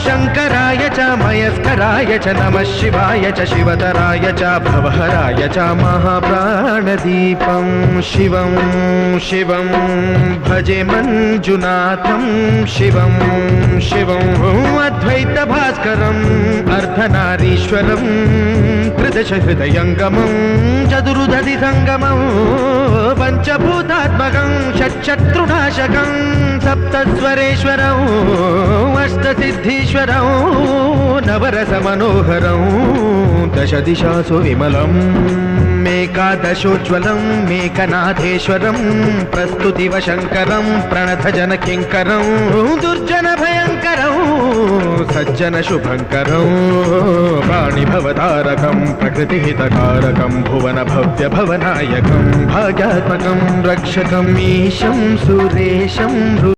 शङ्कराय च मयस्कराय च नमः शिवाय च शिवतराय च भवहराय च महाप्राणदीपं शिवं शिवं भजे मञ्जुनाथं शिवं शिवं अद्वैतभास्करम् अर्धनारीश्वरं त्रिदशहृदयङ्गमं चतुर्दधिसङ्गमं पञ्चभूतात्मकं षट्शत्रुनाशकं सप्तस्वरेश्वरं अष्टसिद्धीश्वरं नवरसमनोहरं दशदिशासु विमलम् मेकादशोज्ज्वलं मेकनाथेश्वरं प्रस्तुतिवशङ्करं प्रणतजनकिङ्करं दुर्जनभयङ्करं सज्जनशुभङ्करं प्राणिभवतारकं प्रकृतिहितकारकं भुवनभव्यभवनायकं भाग्यात्मकं रक्षकम् ईशं सुरेशं